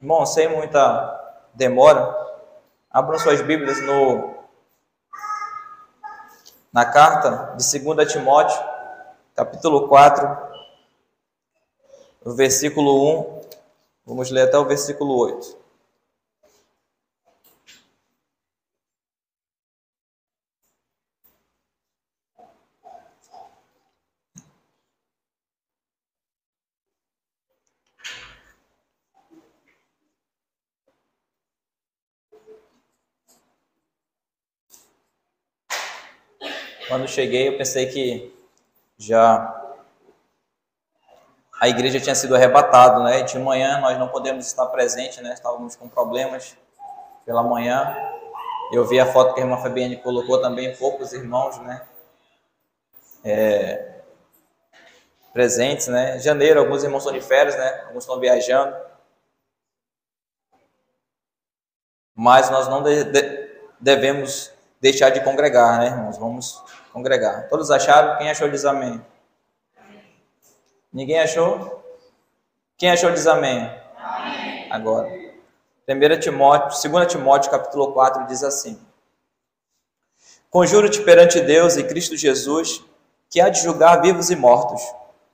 Irmão, sem muita demora, abram suas Bíblias na carta de 2 Timóteo, capítulo 4, no versículo 1, vamos ler até o versículo 8. Quando cheguei, eu pensei que já a igreja tinha sido arrebatada, né? De manhã nós não podemos estar presentes, né? Estávamos com problemas pela manhã. Eu vi a foto que a irmã Fabiane colocou também, poucos irmãos, né? Presentes, né? Em janeiro, alguns irmãos estão de férias, né? Alguns estão viajando. Mas nós não devemos deixar de congregar, né, irmãos? Vamos congregar. Todos acharam? Quem achou diz amém. Ninguém achou? Quem achou diz amém. Amém. Agora, 2 Timóteo, capítulo 4, diz assim: Conjuro-te perante Deus e Cristo Jesus, que há de julgar vivos e mortos,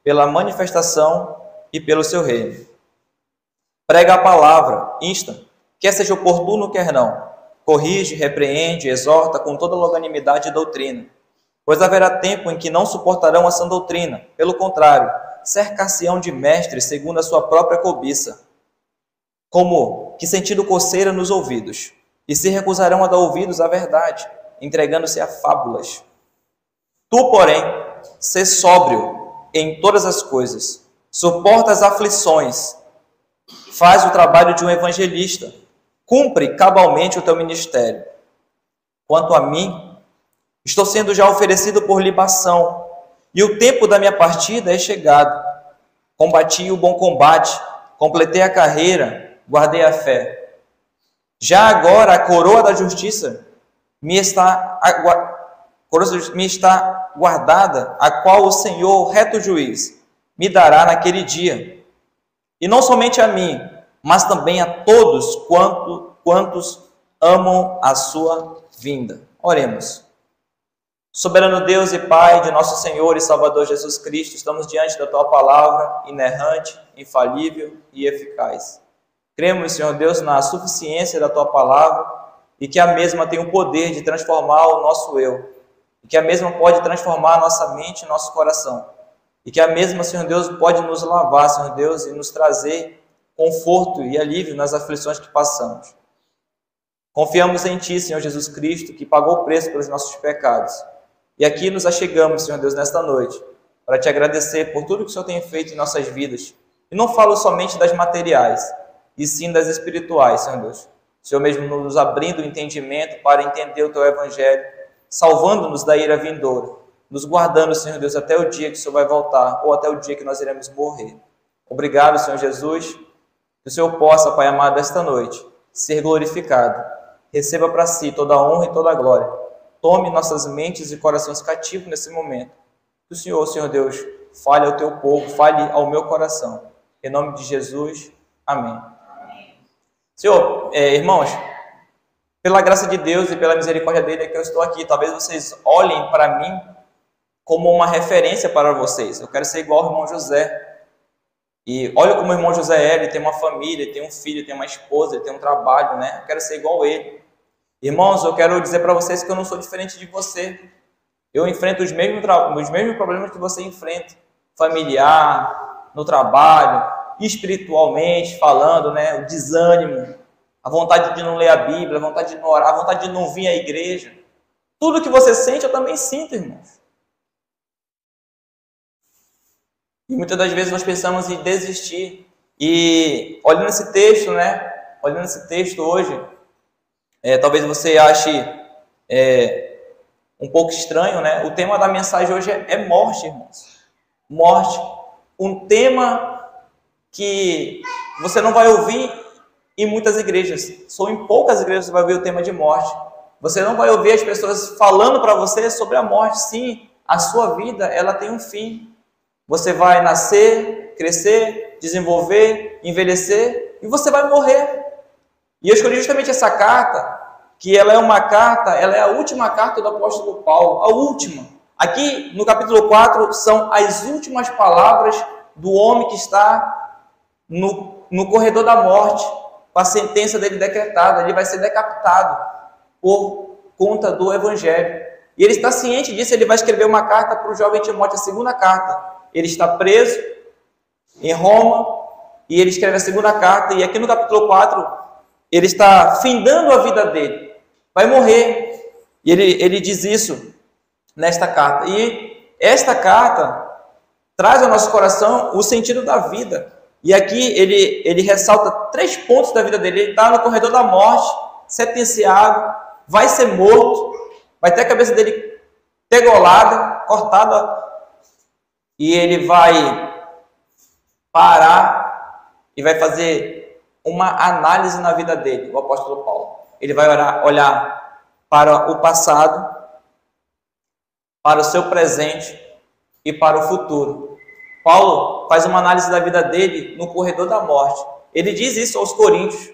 pela manifestação e pelo seu reino. Prega a palavra, insta, quer seja oportuno, quer não. Corrige, repreende, exorta com toda longanimidade e doutrina. Pois haverá tempo em que não suportarão a sã doutrina. Pelo contrário, cercar-se-ão de mestres segundo a sua própria cobiça, como que sentindo coceira nos ouvidos, e se recusarão a dar ouvidos à verdade, entregando-se a fábulas. Tu, porém, sê sóbrio em todas as coisas, suporta as aflições, faz o trabalho de um evangelista, cumpre cabalmente o teu ministério. Quanto a mim, estou sendo já oferecido por libação, e o tempo da minha partida é chegado. Combati o bom combate, completei a carreira, guardei a fé. Já agora a coroa da justiça me está guardada, a qual o Senhor, reto juiz, me dará naquele dia. E não somente a mim, mas também a todos quantos amam a sua vinda. Oremos. Soberano Deus e Pai de nosso Senhor e Salvador Jesus Cristo, estamos diante da Tua palavra, inerrante, infalível e eficaz. Cremos, Senhor Deus, na suficiência da Tua palavra e que a mesma tem o poder de transformar o nosso eu, e que a mesma pode transformar a nossa mente e nosso coração, e que a mesma, Senhor Deus, pode nos lavar, Senhor Deus, e nos trazer conforto e alívio nas aflições que passamos. Confiamos em Ti, Senhor Jesus Cristo, que pagou o preço pelos nossos pecados. E aqui nos achegamos, Senhor Deus, nesta noite, para Te agradecer por tudo que o Senhor tem feito em nossas vidas. E não falo somente das materiais, e sim das espirituais, Senhor Deus. O Senhor mesmo nos abrindo o entendimento para entender o Teu Evangelho, salvando-nos da ira vindoura, nos guardando, Senhor Deus, até o dia que o Senhor vai voltar, ou até o dia que nós iremos morrer. Obrigado, Senhor Jesus, que o Senhor possa, Pai amado, esta noite, ser glorificado. Receba para si toda a honra e toda a glória. Tome nossas mentes e corações cativos nesse momento. Que o Senhor, Senhor Deus, fale ao Teu povo, fale ao meu coração. Em nome de Jesus, amém. Senhor, irmãos, pela graça de Deus e pela misericórdia dEle é que eu estou aqui. Talvez vocês olhem para mim como uma referência para vocês. Eu quero ser igual ao irmão José. E olha como o irmão José é, ele tem uma família, ele tem um filho, ele tem uma esposa, ele tem um trabalho, né? Eu quero ser igual a ele. Irmãos, eu quero dizer para vocês que eu não sou diferente de você. Eu enfrento os mesmos problemas que você enfrenta. Familiar, no trabalho, espiritualmente falando, né? O desânimo, a vontade de não ler a Bíblia, a vontade de não orar, a vontade de não vir à igreja. Tudo que você sente, eu também sinto, irmãos. E muitas das vezes nós pensamos em desistir. E olhando esse texto, né? Olhando esse texto hoje, talvez você ache um pouco estranho, né? O tema da mensagem hoje é morte, irmãos. Morte. Um tema que você não vai ouvir em muitas igrejas. Só em poucas igrejas você vai ouvir o tema de morte. Você não vai ouvir as pessoas falando para você sobre a morte. Sim, a sua vida, ela tem um fim. Você vai nascer, crescer, desenvolver, envelhecer e você vai morrer. E eu escolhi justamente essa carta, que ela é a última carta do apóstolo Paulo, a última. Aqui no capítulo 4 são as últimas palavras do homem que está no corredor da morte, com a sentença dele decretada. Ele vai ser decapitado por conta do evangelho. E ele está ciente disso, ele vai escrever uma carta para o jovem Timóteo, a segunda carta. Ele está preso em Roma e ele escreve a segunda carta, e aqui no capítulo 4 ele está findando a vida dele, vai morrer. E ele diz isso nesta carta. E esta carta traz ao nosso coração o sentido da vida. E aqui ele ressalta 3 pontos da vida dele. Ele está no corredor da morte, sentenciado, vai ser morto, vai ter a cabeça dele degolada, cortada, e ele vai parar e vai fazer uma análise na vida dele, o apóstolo Paulo. Ele vai olhar para o passado, para o seu presente e para o futuro. Paulo faz uma análise da vida dele no corredor da morte. Ele diz isso aos Coríntios.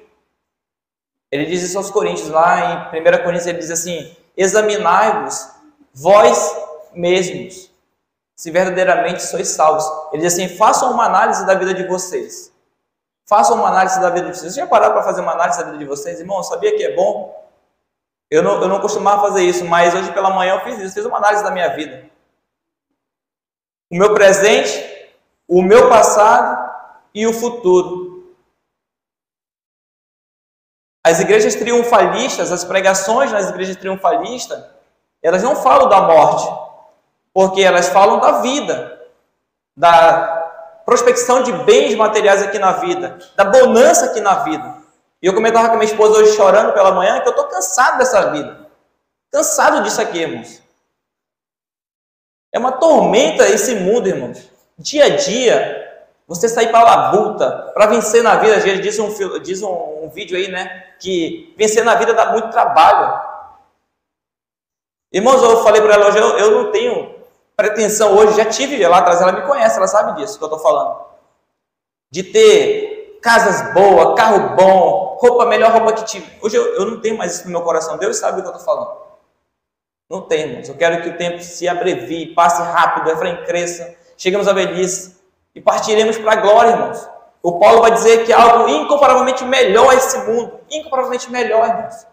Lá em 1 Coríntios ele diz assim: examinai-vos vós mesmos, se verdadeiramente sois salvos. Ele diz assim: façam uma análise da vida de vocês. Façam uma análise da vida de vocês. Vocês já pararam para fazer uma análise da vida de vocês? Irmão, sabia que é bom? Eu não costumava fazer isso, mas hoje pela manhã eu fiz isso. Fiz uma análise da minha vida. O meu presente, o meu passado e o futuro. As igrejas triunfalistas, as pregações nas igrejas triunfalistas, elas não falam da morte, porque elas falam da vida, da prospecção de bens materiais aqui na vida, da bonança aqui na vida. E eu comentava com a minha esposa hoje, chorando pela manhã, que eu estou cansado dessa vida. Cansado disso aqui, irmãos. É uma tormenta esse mundo, irmãos. Dia a dia, você sair para a labuta, para vencer na vida. Às vezes diz um vídeo aí, né, que vencer na vida dá muito trabalho. Irmãos, eu falei para ela hoje, eu não tenho pretensão hoje, já tive lá atrás, ela me conhece, ela sabe disso que eu estou falando. De ter casas boas, carro bom, melhor roupa que tive. Hoje eu não tenho mais isso no meu coração. Deus sabe o que eu estou falando. Não tem, irmãos. Eu quero que o tempo se abrevie, passe rápido, o Efraim cresça, chegamos à velhice e partiremos para a glória, irmãos. O Paulo vai dizer que é algo incomparavelmente melhor a esse mundo. Incomparavelmente melhor, irmãos.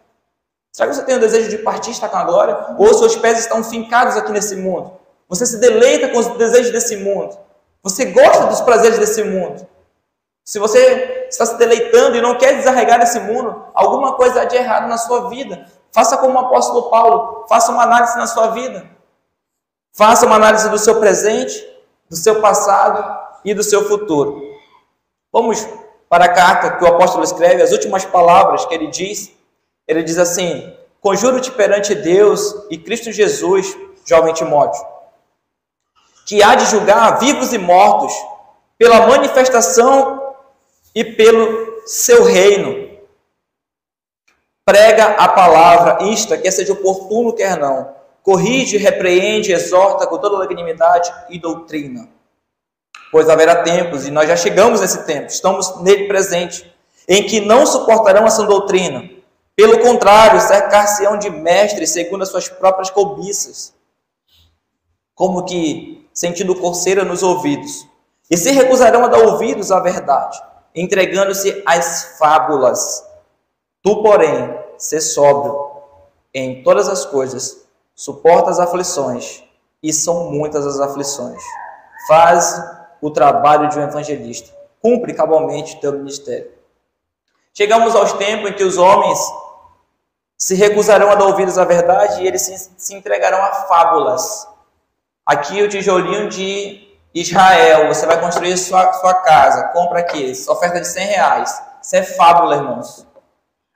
Será que você tem o desejo de partir e estar com a glória? Ou seus pés estão fincados aqui nesse mundo? Você se deleita com os desejos desse mundo. Você gosta dos prazeres desse mundo. Se você está se deleitando e não quer desarregar desse mundo, alguma coisa há de errado na sua vida. Faça como o apóstolo Paulo. Faça uma análise na sua vida. Faça uma análise do seu presente, do seu passado e do seu futuro. Vamos para a carta que o apóstolo escreve, as últimas palavras que ele diz. Ele diz assim: conjuro-te perante Deus e Cristo Jesus, jovem Timóteo, que há de julgar vivos e mortos pela manifestação e pelo seu reino. Prega a palavra, insta, quer seja oportuno, quer não. Corrige, repreende, exorta com toda longanimidade e doutrina. Pois haverá tempos, e nós já chegamos nesse tempo, estamos nele presente, em que não suportarão essa doutrina. Pelo contrário, cercar-se-ão de mestres segundo as suas próprias cobiças, como que sentindo coceira nos ouvidos, e se recusarão a dar ouvidos à verdade, entregando-se às fábulas. Tu, porém, sê sóbrio em todas as coisas, suporta as aflições, e são muitas as aflições. Faz o trabalho de um evangelista, cumpre cabalmente teu ministério. Chegamos aos tempos em que os homens se recusarão a dar ouvidos à verdade e eles se entregarão a fábulas. Aqui o tijolinho de Israel, você vai construir sua casa, compra aqui, oferta de R$100. Isso é fábula, irmãos.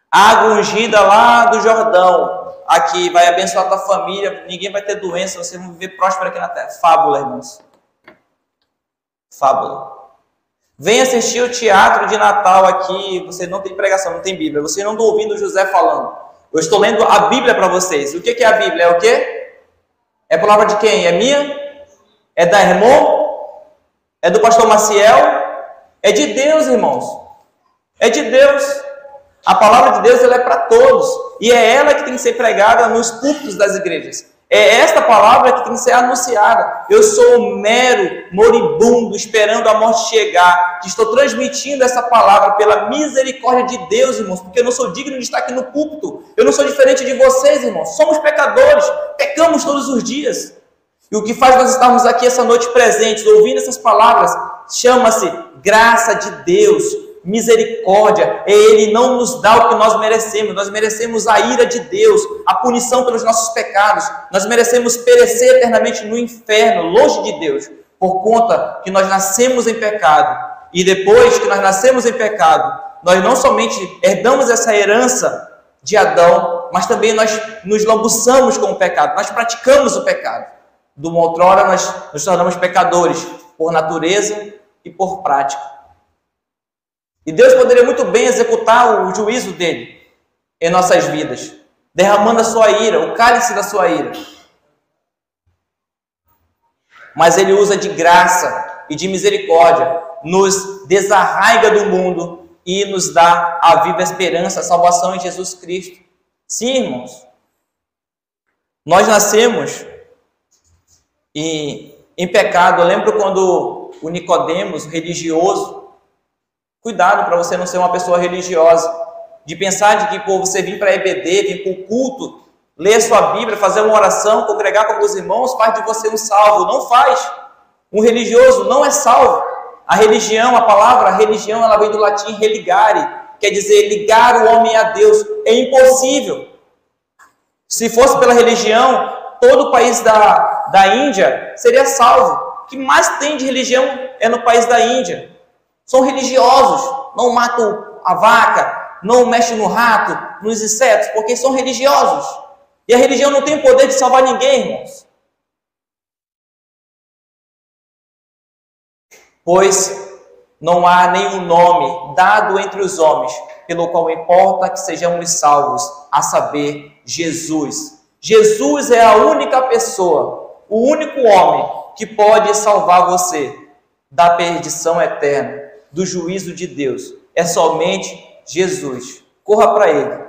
Água ungida lá do Jordão, aqui vai abençoar a tua família, ninguém vai ter doença, vocês vão viver próspero aqui na terra. Fábula, irmãos. Fábula. Venha assistir o teatro de Natal aqui, você não tem pregação, não tem Bíblia, vocês não estão ouvindo o José falando. Eu estou lendo a Bíblia para vocês. O que é a Bíblia? É o quê? É a palavra de quem? É minha? É da irmã? É do pastor Maciel? É de Deus, irmãos. É de Deus. A palavra de Deus ela é para todos. E é ela que tem que ser pregada nos púlpitos das igrejas. É esta palavra que tem que ser anunciada. Eu sou um mero moribundo esperando a morte chegar, que estou transmitindo essa palavra pela misericórdia de Deus, irmãos, porque eu não sou digno de estar aqui no púlpito. Eu não sou diferente de vocês, irmãos. Somos pecadores, pecamos todos os dias. E o que faz nós estarmos aqui essa noite presentes, ouvindo essas palavras, chama-se graça de Deus, misericórdia. Ele não nos dá o que nós merecemos a ira de Deus, a punição pelos nossos pecados, nós merecemos perecer eternamente no inferno, longe de Deus, por conta que nós nascemos em pecado, e depois que nós nascemos em pecado, nós não somente herdamos essa herança de Adão, mas também nós nos lambuçamos com o pecado, nós praticamos o pecado. De uma outrora nós nos tornamos pecadores por natureza e por prática. E Deus poderia muito bem executar o juízo dele em nossas vidas, derramando a sua ira, o cálice da sua ira. Mas Ele usa de graça e de misericórdia, nos desarraiga do mundo e nos dá a viva esperança, a salvação em Jesus Cristo. Sim, irmãos, nós nascemos em pecado. Eu lembro quando o Nicodemos, religioso, cuidado para você não ser uma pessoa religiosa, de pensar de que por você vir para a EBD, vir para o culto, ler sua Bíblia, fazer uma oração, congregar com os irmãos, faz de você um salvo. Não faz. Um religioso não é salvo. A religião, a palavra religião, ela vem do latim religare, quer dizer ligar o homem a Deus. É impossível. Se fosse pela religião, todo o país da Índia seria salvo. O que mais tem de religião é no país da Índia. São religiosos, não matam a vaca, não mexem no rato, nos insetos, porque são religiosos. E a religião não tem o poder de salvar ninguém, irmãos. Pois não há nenhum nome dado entre os homens, pelo qual importa que sejamos salvos, a saber, Jesus. Jesus é a única pessoa, o único homem que pode salvar você da perdição eterna, do juízo de Deus. É somente Jesus. Corra para Ele.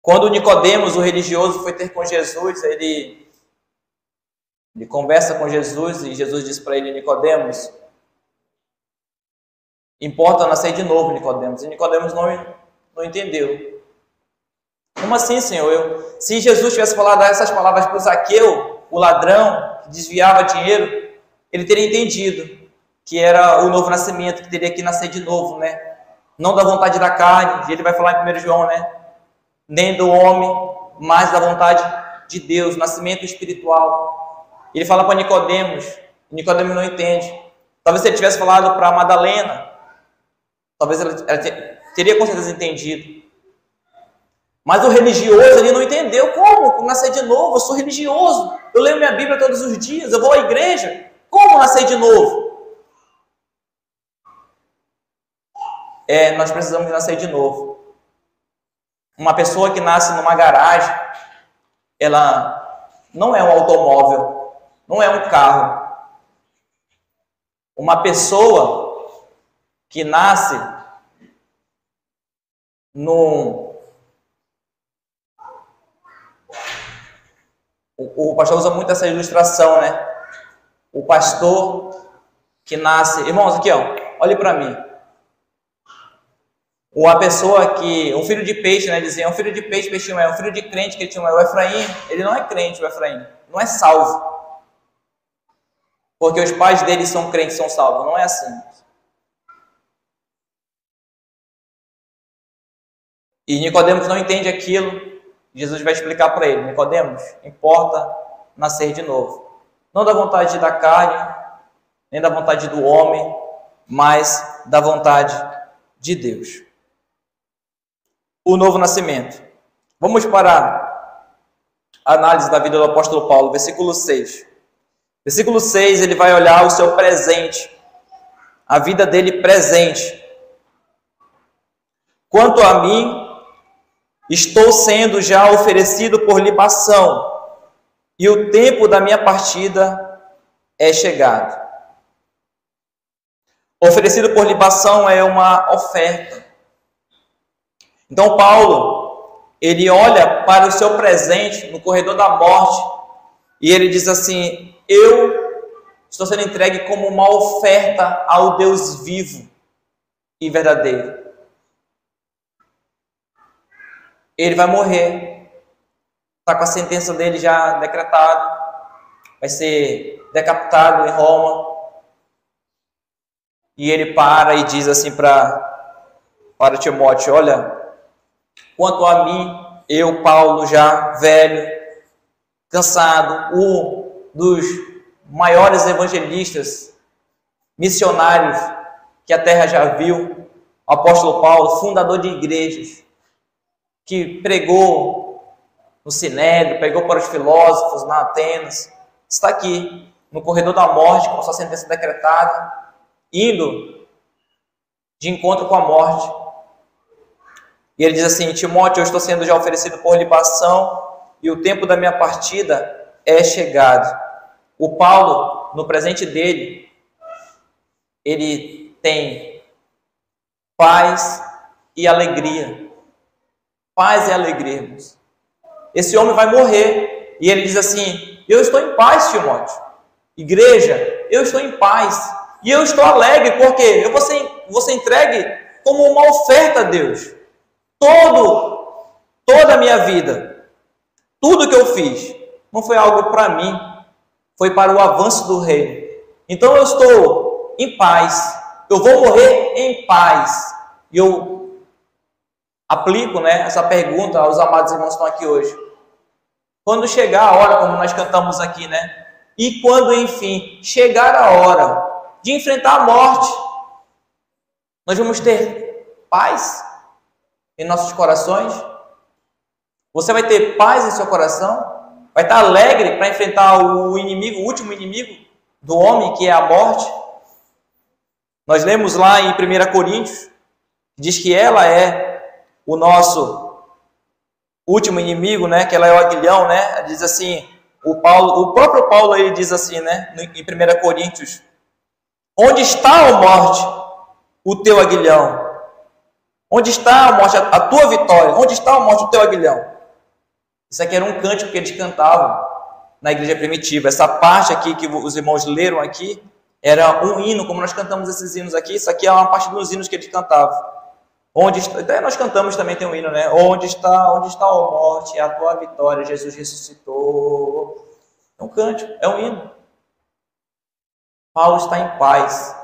Quando Nicodemos, o religioso, foi ter com Jesus, ele conversa com Jesus e Jesus diz para ele: Nicodemos, importa nascer de novo, Nicodemos. E Nicodemos não entendeu. Como assim, Senhor? Se Jesus tivesse falado essas palavras para o Zaqueu, o ladrão que desviava dinheiro, ele teria entendido que era o novo nascimento, que teria que nascer de novo, né? Não da vontade da carne, ele vai falar em 1 João, né? Nem do homem, mas da vontade de Deus, nascimento espiritual. Ele fala para Nicodemos, e Nicodemos não entende. Talvez se ele tivesse falado para Madalena, talvez ela teria com certeza entendido. Mas o religioso, ele não entendeu. Como nascer de novo? Eu sou religioso, eu leio minha Bíblia todos os dias, eu vou à igreja. Como nascer de novo? Nós precisamos nascer de novo. Uma pessoa que nasce numa garagem, ela não é um automóvel, não é um carro. Uma pessoa que nasce O pastor usa muito essa ilustração, né? O pastor que nasce... Irmãos, aqui, ó, olhe para mim. Uma pessoa que... Um filho de peixe, né? Dizia, um filho de peixe, peixinho é. Um filho de crente, que tinha o Efraim. Ele não é crente, o Efraim. Não é salvo. Porque os pais dele são crentes, são salvos. Não é assim. E Nicodemos não entende aquilo. Jesus vai explicar para ele: Nicodemos, importa nascer de novo. Não da vontade da carne, nem da vontade do homem, mas da vontade de Deus. O novo nascimento. Vamos para a análise da vida do apóstolo Paulo, versículo 6. Versículo 6, ele vai olhar o seu presente, a vida dele presente. Quanto a mim, estou sendo já oferecido por libação, e o tempo da minha partida é chegado. Oferecido por libação é uma oferta. Então Paulo, ele olha para o seu presente no corredor da morte e ele diz assim: eu estou sendo entregue como uma oferta ao Deus vivo e verdadeiro. Ele vai morrer, está com a sentença dele já decretada, vai ser decapitado em Roma. E ele para e diz assim para Timóteo: olha, quanto a mim, eu, Paulo, já velho, cansado, um dos maiores evangelistas, missionários que a terra já viu, o apóstolo Paulo, fundador de igrejas, que pregou no Sinédrio, pregou para os filósofos na Atenas, está aqui no corredor da morte com sua sentença decretada, indo de encontro com a morte. E ele diz assim: Timóteo, eu estou sendo já oferecido por libação e o tempo da minha partida é chegado. O Paulo, no presente dele, ele tem paz e alegria. Paz e alegria, irmãos. Esse homem vai morrer e ele diz assim: eu estou em paz, Timóteo. Igreja, eu estou em paz. E eu estou alegre porque eu vou ser entregue como uma oferta a Deus. Toda a minha vida, tudo que eu fiz, não foi algo para mim, foi para o avanço do reino. Então eu estou em paz, eu vou morrer em paz. E eu aplico, essa pergunta aos amados irmãos que estão aqui hoje. Quando chegar a hora, como nós cantamos aqui, e quando enfim chegar a hora de enfrentar a morte, nós vamos ter paz em nossos corações? Você vai ter paz em seu coração? Vai estar alegre para enfrentar o inimigo, o último inimigo do homem, que é a morte? Nós lemos lá em 1 Coríntios, diz que ela é o nosso último inimigo, que ela é o aguilhão, diz assim, o próprio Paulo, ele diz assim, em 1 Coríntios: onde está, ó morte, o teu aguilhão? Onde está, ó morte, a tua vitória? Onde está, ó morte, o teu aguilhão? Isso aqui era um cântico que eles cantavam na igreja primitiva. Essa parte aqui que os irmãos leram aqui era um hino, como nós cantamos esses hinos aqui. Isso aqui é uma parte dos hinos que eles cantavam. Até nós cantamos também, tem um hino, Onde está, ó morte, a tua vitória? Jesus ressuscitou. É um cântico, é um hino. Paulo está em paz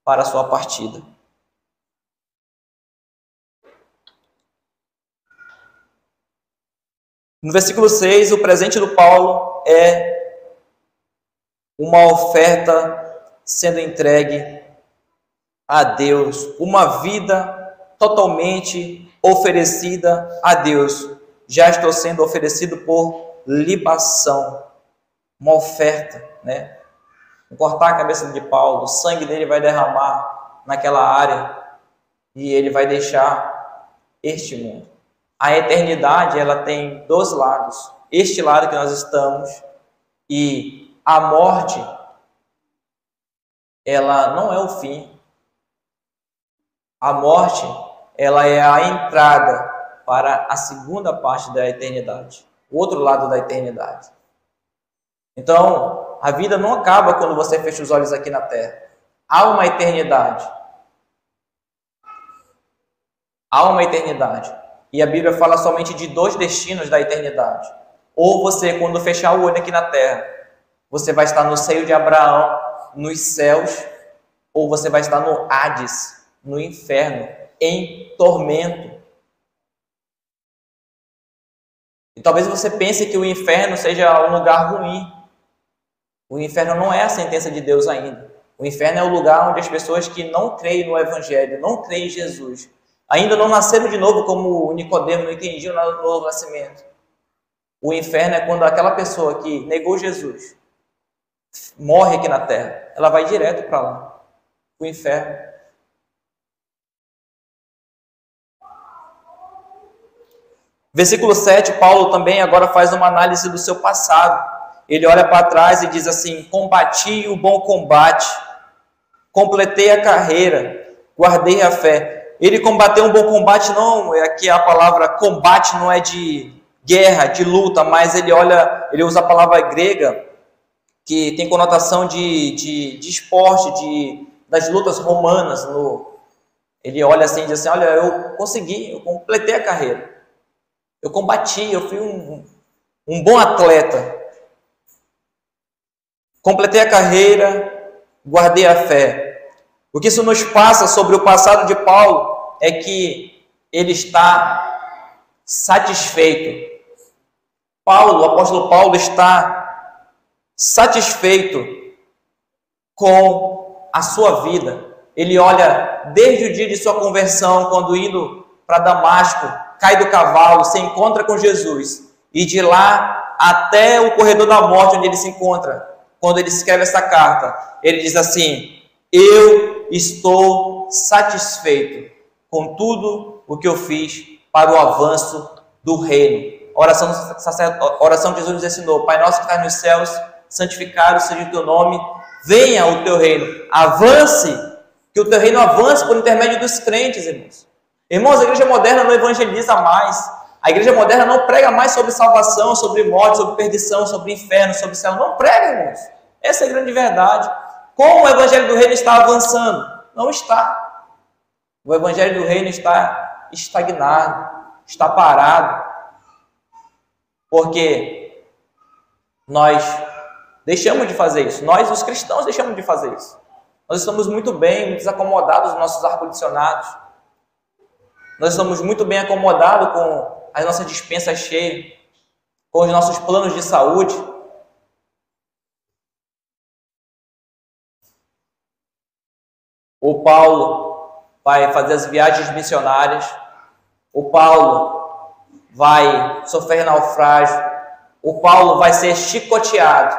para a sua partida. No versículo 6, o presente do Paulo é uma oferta sendo entregue a Deus, uma vida totalmente oferecida a Deus. Já estou sendo oferecido por libação, uma oferta, Vou cortar a cabeça de Paulo, o sangue dele vai derramar naquela área e ele vai deixar este mundo. A eternidade, ela tem dois lados. Este lado que nós estamos, e a morte, ela não é o fim. A morte, ela é a entrada para a segunda parte da eternidade, o outro lado da eternidade. Então, a vida não acaba quando você fecha os olhos aqui na terra. Há uma eternidade. Há uma eternidade. E a Bíblia fala somente de dois destinos da eternidade. Ou você, quando fechar o olho aqui na terra, você vai estar no seio de Abraão, nos céus, ou você vai estar no Hades, no inferno, em tormento. E talvez você pense que o inferno seja um lugar ruim. O inferno não é a sentença de Deus ainda. O inferno é o lugar onde as pessoas que não creem no Evangelho, não creem em Jesus, ainda não nasceram de novo, como Nicodemo não entendia o novo nascimento. O inferno é quando aquela pessoa que negou Jesus morre aqui na terra. Ela vai direto para lá, o inferno. Versículo 7, Paulo também agora faz uma análise do seu passado. Ele olha para trás e diz assim: combati o bom combate, completei a carreira, guardei a fé. Ele combateu um bom combate, não, aqui a palavra combate não é de guerra, de luta, mas ele usa a palavra grega, que tem conotação de esporte, das lutas romanas. Ele olha assim e diz assim, olha, eu consegui, eu completei a carreira. Eu combati, eu fui um bom atleta. Completei a carreira, guardei a fé. O que isso nos passa sobre o passado de Paulo é que ele está satisfeito. O apóstolo Paulo está satisfeito com a sua vida. Ele olha desde o dia de sua conversão, quando indo para Damasco, cai do cavalo, se encontra com Jesus, e de lá até o corredor da morte, onde ele se encontra, quando ele escreve essa carta, ele diz assim: eu estou satisfeito com tudo o que eu fiz para o avanço do reino. A oração que Jesus nos ensinou: Pai nosso que está nos céus, santificado seja o teu nome, venha o teu reino, avance, que o teu reino avance por intermédio dos crentes, irmãos. Irmãos, a igreja moderna não evangeliza mais. A igreja moderna não prega mais sobre salvação, sobre morte, sobre perdição, sobre inferno, sobre céu. Não prega, irmãos. Essa é a grande verdade. Como o evangelho do reino está avançando? Não está. O evangelho do reino está estagnado, está parado. Porque nós deixamos de fazer isso. Nós, os cristãos, deixamos de fazer isso. Nós estamos muito bem, muito acomodados nos nossos ar-condicionados. Nós estamos muito bem acomodados com as nossas dispensas cheias, com os nossos planos de saúde. O Paulo vai fazer as viagens missionárias. O Paulo vai sofrer naufrágio. O Paulo vai ser chicoteado.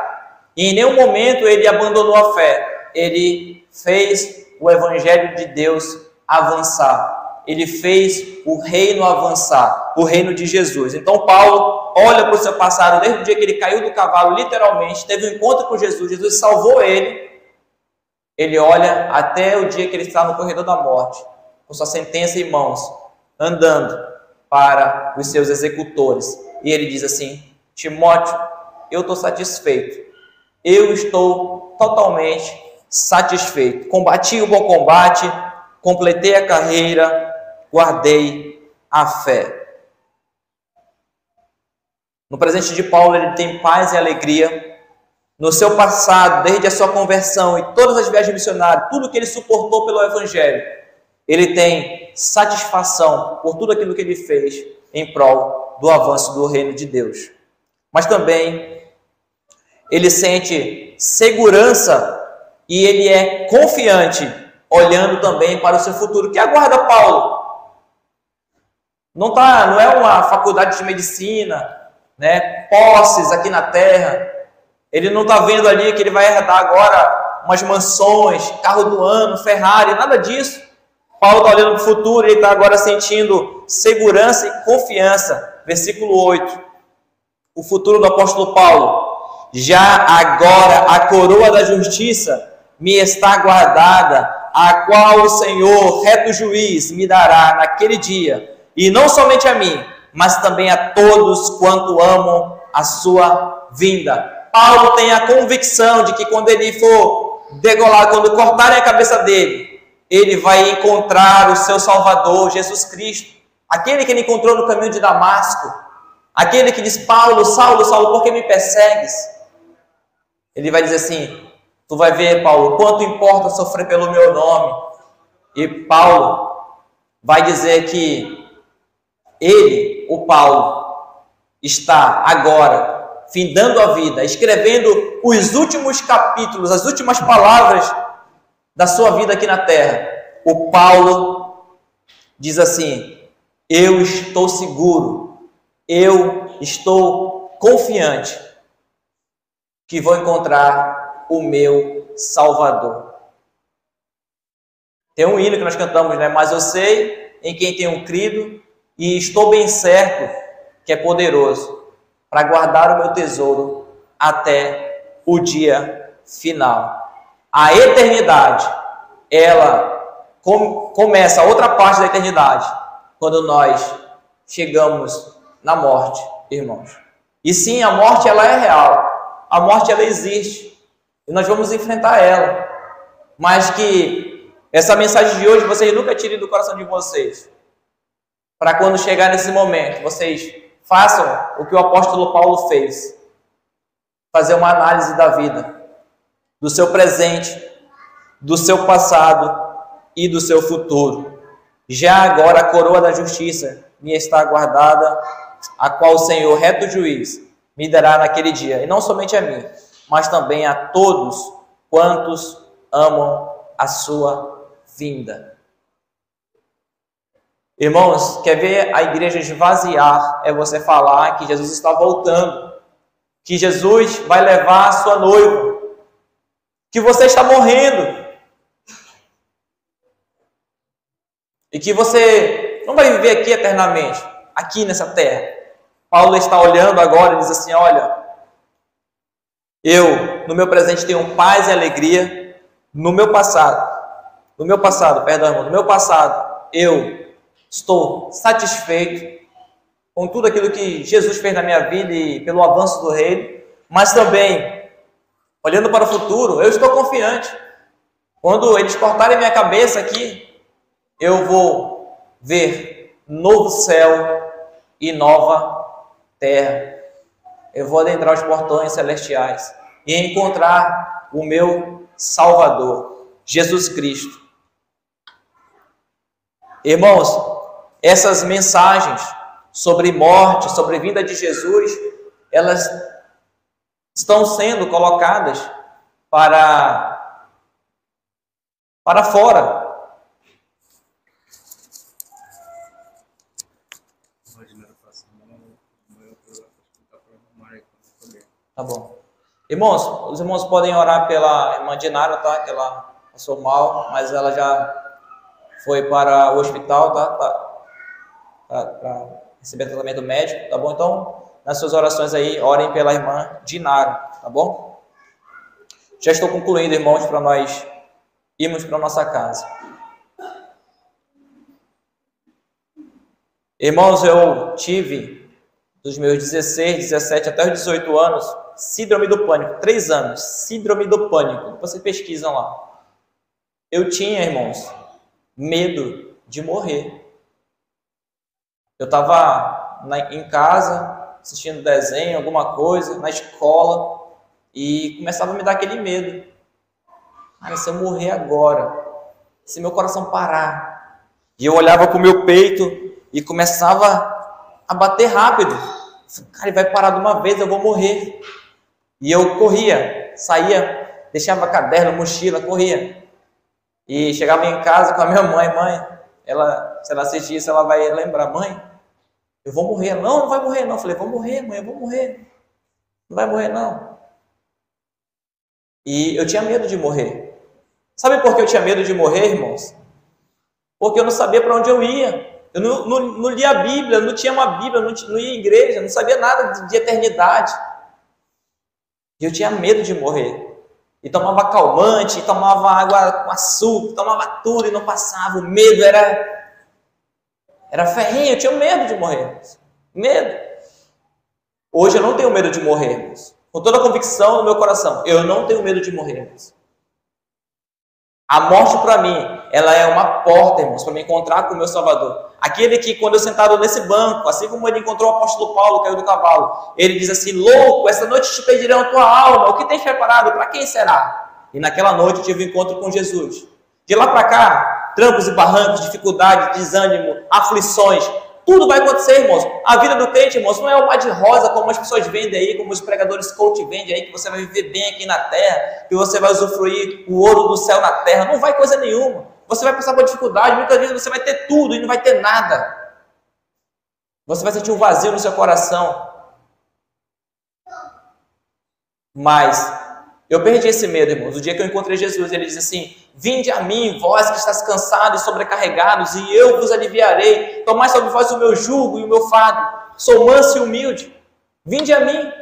E em nenhum momento ele abandonou a fé. Ele fez o evangelho de Deus avançar. Ele fez o reino avançar, o reino de Jesus. Então Paulo olha para o seu passado, desde o dia que ele caiu do cavalo, literalmente, teve um encontro com Jesus, Jesus salvou ele. Ele olha até o dia que ele está no corredor da morte, com sua sentença em mãos, andando para os seus executores. E ele diz assim: Timóteo, eu estou satisfeito. Eu estou totalmente satisfeito. Combati o bom combate, completei a carreira, guardei a fé. No presente de Paulo, ele tem paz e alegria. No seu passado, desde a sua conversão e todas as viagens missionárias, tudo que ele suportou pelo evangelho, ele tem satisfação por tudo aquilo que ele fez em prol do avanço do reino de Deus. Mas também ele sente segurança e ele é confiante, olhando também para o seu futuro. Que aguarda Paulo? Não é uma faculdade de medicina, né? Posses aqui na terra. Ele não está vendo ali que ele vai herdar agora umas mansões, carro do ano, Ferrari, nada disso. Paulo está olhando para o futuro, ele está agora sentindo segurança e confiança. Versículo 8. O futuro do apóstolo Paulo: já agora a coroa da justiça me está guardada, a qual o Senhor, reto juiz, me dará naquele dia, e não somente a mim, mas também a todos quanto amam a sua vinda. Paulo tem a convicção de que quando ele for degolado, quando cortarem a cabeça dele, ele vai encontrar o seu Salvador, Jesus Cristo, aquele que ele encontrou no caminho de Damasco, aquele que diz: Paulo, Saulo, Saulo, por que me persegues? Ele vai dizer assim: tu vai ver, Paulo, quanto importa sofrer pelo meu nome. E Paulo vai dizer que ele, o Paulo, está agora findando a vida, escrevendo os últimos capítulos, as últimas palavras da sua vida aqui na terra. O Paulo diz assim: eu estou seguro, eu estou confiante que vou encontrar o meu Salvador. Tem um hino que nós cantamos, né? Mas eu sei em quem tenho crido e estou bem certo que é poderoso para guardar o meu tesouro até o dia final. A eternidade ela começa a outra parte da eternidade, quando nós chegamos na morte, irmãos. E sim, a morte ela é real, a morte ela existe, e nós vamos enfrentar ela, mas que essa mensagem de hoje vocês nunca tirem do coração de vocês, para quando chegar nesse momento, vocês façam o que o apóstolo Paulo fez, fazer uma análise da vida, do seu presente, do seu passado e do seu futuro. Já agora a coroa da justiça me está guardada, a qual o Senhor, reto juiz, me dará naquele dia, e não somente a mim, mas também a todos quantos amam a sua vinda. Irmãos, quer ver a igreja esvaziar? É você falar que Jesus está voltando, que Jesus vai levar a sua noiva, que você está morrendo, e que você não vai viver aqui eternamente, aqui nessa terra. Paulo está olhando agora e diz assim, olha, eu no meu presente tenho paz e alegria, no meu passado, perdão, irmão, no meu passado, eu estou satisfeito com tudo aquilo que Jesus fez na minha vida e pelo avanço do reino, mas também, olhando para o futuro, eu estou confiante. Quando eles cortarem minha cabeça aqui, eu vou ver novo céu e nova terra. Eu vou adentrar os portões celestiais e encontrar o meu Salvador, Jesus Cristo. Irmãos, essas mensagens sobre morte, sobre vinda de Jesus, elas estão sendo colocadas para fora. Tá bom. Irmãos, os irmãos podem orar pela irmã Dinara, tá? Que ela passou mal, mas ela já foi para o hospital, tá? Para receber tratamento médico, tá bom? Então, nas suas orações aí, orem pela irmã Dinara, tá bom? Já estou concluindo, irmãos, para nós irmos para nossa casa. Irmãos, eu tive, dos meus 16, 17 até os 18 anos, síndrome do pânico, 3 anos, síndrome do pânico, vocês pesquisam lá. Eu tinha, irmãos, medo de morrer. Eu estava em casa, assistindo desenho, alguma coisa, na escola, e começava a me dar aquele medo. Cara, se eu morrer agora, se meu coração parar, e eu olhava para o meu peito e começava a bater rápido. Cara, ele vai parar de uma vez, eu vou morrer. E eu corria, saía, deixava caderno, mochila, corria. E chegava em casa com a minha mãe, ela, se ela assistir isso, ela vai lembrar, mãe, eu vou morrer. Não, não vai morrer não. Eu falei, vou morrer, mãe, eu vou morrer. Não vai morrer não. E eu tinha medo de morrer. Sabe por que eu tinha medo de morrer, irmãos? Porque eu não sabia para onde eu ia. Eu não lia a Bíblia, não tinha uma Bíblia, não ia à igreja, não sabia nada de eternidade. E eu tinha medo de morrer. E tomava calmante, tomava água com açúcar, tomava tudo e não passava. O medo era ferrenho, eu tinha medo de morrer. Medo. Hoje eu não tenho medo de morrer, irmãos. Com toda a convicção no meu coração, eu não tenho medo de morrer, irmãos. A morte para mim, ela é uma porta, irmãos, para me encontrar com o meu Salvador. Aquele que, quando eu sentado nesse banco, assim como ele encontrou o apóstolo Paulo, caiu do cavalo, ele diz assim, louco, essa noite te pedirão a tua alma, o que tens preparado, para quem será? E naquela noite eu tive um encontro com Jesus. De lá para cá, trancos e barrancos, dificuldade, desânimo, aflições, tudo vai acontecer, irmãos. A vida do crente, irmãos, não é um mar de rosa como as pessoas vendem aí, como os pregadores coach vendem aí, que você vai viver bem aqui na terra, que você vai usufruir o ouro do céu na terra. Não vai coisa nenhuma. Você vai passar por dificuldade, muitas vezes você vai ter tudo e não vai ter nada. Você vai sentir um vazio no seu coração. Mas eu perdi esse medo, irmãos. O dia que eu encontrei Jesus, ele diz assim, vinde a mim, vós que estáis cansados e sobrecarregados, e eu vos aliviarei. Tomai sobre vós o meu jugo e o meu fardo. Sou manso e humilde. Vinde a mim.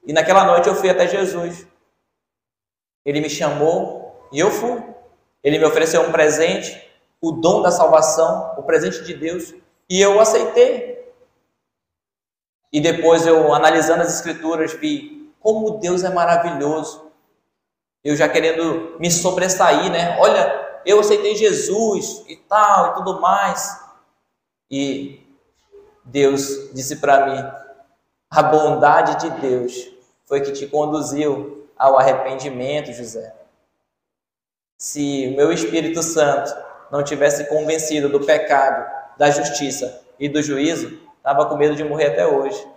E naquela noite eu fui até Jesus. Ele me chamou e eu fui. Ele me ofereceu um presente, o dom da salvação, o presente de Deus, e eu aceitei. E depois eu, analisando as Escrituras, vi como Deus é maravilhoso. Eu já querendo me sobressair, né? Olha, eu aceitei Jesus e tal, e tudo mais. E Deus disse para mim, a bondade de Deus foi que te conduziu ao arrependimento, José. Se o meu Espírito Santo não tivesse convencido do pecado, da justiça e do juízo, estava com medo de morrer até hoje.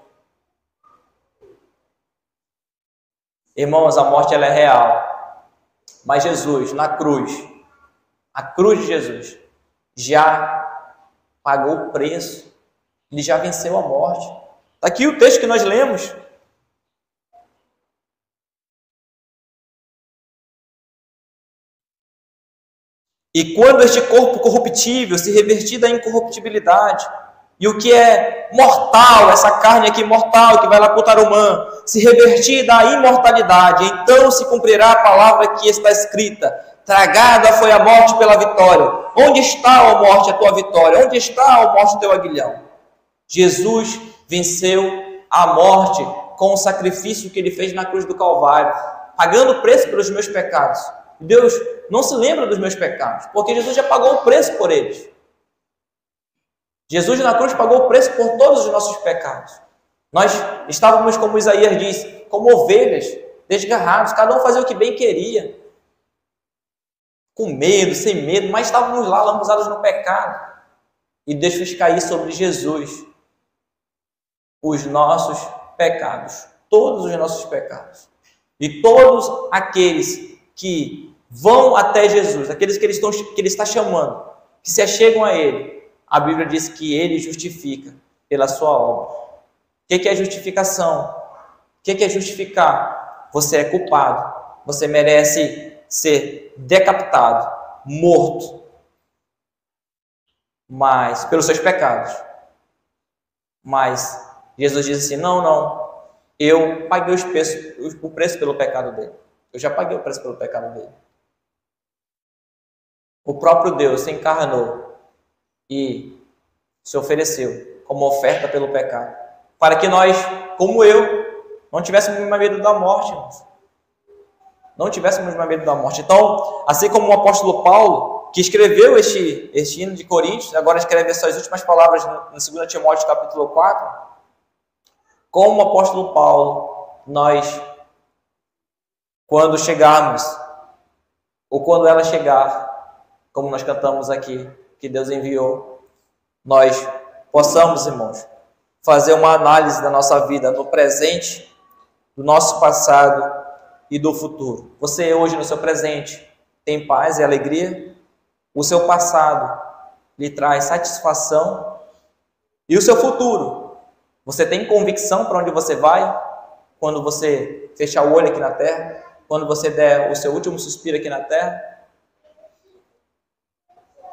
Irmãos, a morte ela é real. Mas Jesus, na cruz, a cruz de Jesus, já pagou o preço. Ele já venceu a morte. Está aqui o texto que nós lemos. E quando este corpo corruptível se revertir da incorruptibilidade, e o que é mortal, essa carne aqui mortal, que vai lá para o Tarumã, se revertir da imortalidade, então se cumprirá a palavra que está escrita, tragada foi a morte pela vitória. Onde está, ó morte, a tua vitória? Onde está, ó morte, o teu aguilhão? Jesus venceu a morte com o sacrifício que ele fez na cruz do Calvário, pagando o preço pelos meus pecados. Deus não se lembra dos meus pecados, porque Jesus já pagou o preço por eles. Jesus na cruz pagou o preço por todos os nossos pecados. Nós estávamos, como Isaías diz, como ovelhas, desgarrados, cada um fazia o que bem queria, com medo, sem medo, mas estávamos lá lambuzados no pecado. E Deus fez cair sobre Jesus os nossos pecados, todos os nossos pecados. E todos aqueles que vão até Jesus, aqueles que ele está chamando, que se achegam a Ele, a Bíblia diz que Ele justifica pela sua obra. O que é justificação? O que é justificar? Você é culpado, você merece ser decapitado, morto, mas pelos seus pecados. Mas Jesus diz assim, não, eu paguei o preço pelo pecado dele. Eu já paguei o preço pelo pecado dele. O próprio Deus se encarnou e se ofereceu como oferta pelo pecado, para que nós, como eu, não tivéssemos mais medo da morte, irmãos. Não tivéssemos mais medo da morte. Então, assim como o apóstolo Paulo, que escreveu este hino de Coríntios, agora escreve essas últimas palavras no 2 Timóteo capítulo 4, como o apóstolo Paulo, nós, quando chegarmos, ou quando ela chegar, como nós cantamos aqui, que Deus enviou, nós possamos, irmãos, fazer uma análise da nossa vida no presente, do nosso passado e do futuro. Você hoje, no seu presente, tem paz e alegria? O seu passado lhe traz satisfação? E o seu futuro? Você tem convicção para onde você vai? Quando você fechar o olho aqui na terra? Quando você der o seu último suspiro aqui na terra?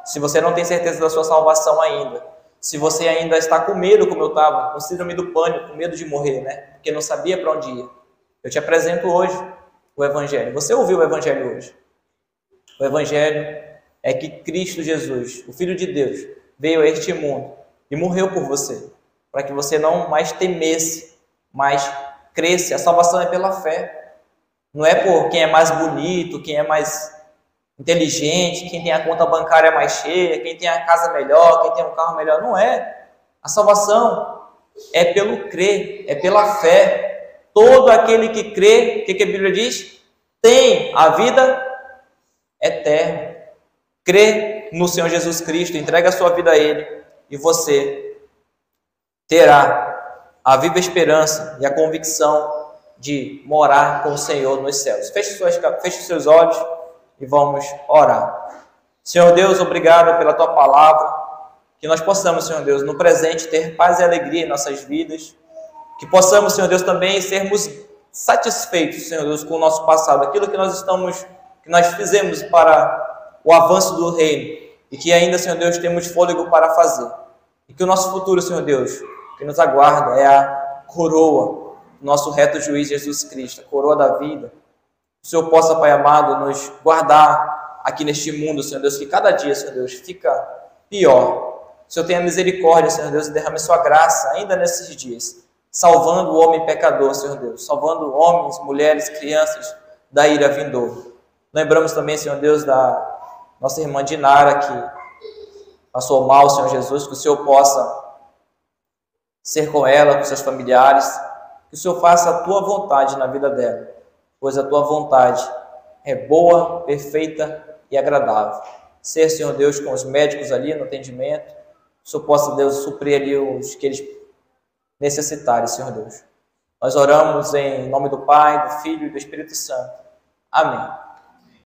Se você não tem certeza da sua salvação ainda, se você ainda está com medo, como eu estava, com síndrome do pânico, com medo de morrer, né? Porque não sabia para onde ia. Eu te apresento hoje o Evangelho. Você ouviu o Evangelho hoje? O Evangelho é que Cristo Jesus, o Filho de Deus, veio a este mundo e morreu por você, para que você não mais temesse, mas cresce. A salvação é pela fé. Não é por quem é mais bonito, quem é mais inteligente, quem tem a conta bancária mais cheia, quem tem a casa melhor, quem tem um carro melhor. Não é. A salvação é pelo crer, é pela fé. Todo aquele que crê, o que a Bíblia diz? Tem a vida eterna. Crê no Senhor Jesus Cristo, entrega a sua vida a Ele e você terá a viva esperança e a convicção de morar com o Senhor nos céus. Feche os seus olhos e vamos orar. Senhor Deus, obrigado pela Tua palavra, que nós possamos, Senhor Deus, no presente ter paz e alegria em nossas vidas, que possamos, Senhor Deus, também sermos satisfeitos, Senhor Deus, com o nosso passado, aquilo que nós fizemos para o avanço do reino, e que ainda, Senhor Deus, temos fôlego para fazer. E que o nosso futuro, Senhor Deus, que nos aguarda é a coroa do nosso reto juiz Jesus Cristo, a coroa da vida. O Senhor possa, Pai amado, nos guardar aqui neste mundo, Senhor Deus, que cada dia, Senhor Deus, fica pior. O Senhor tenha misericórdia, Senhor Deus, e derrame sua graça ainda nesses dias, salvando o homem pecador, Senhor Deus, salvando homens, mulheres, crianças da ira vindoura. Lembramos também, Senhor Deus, da nossa irmã Dinara, que passou mal, Senhor Jesus, que o Senhor possa ser com ela, com seus familiares, que o Senhor faça a tua vontade na vida dela, pois a tua vontade é boa, perfeita e agradável. Ser, Senhor Deus, com os médicos ali no atendimento, que o Senhor possa, Deus, suprir ali os que eles necessitarem, Senhor Deus. Nós oramos em nome do Pai, do Filho e do Espírito Santo. Amém.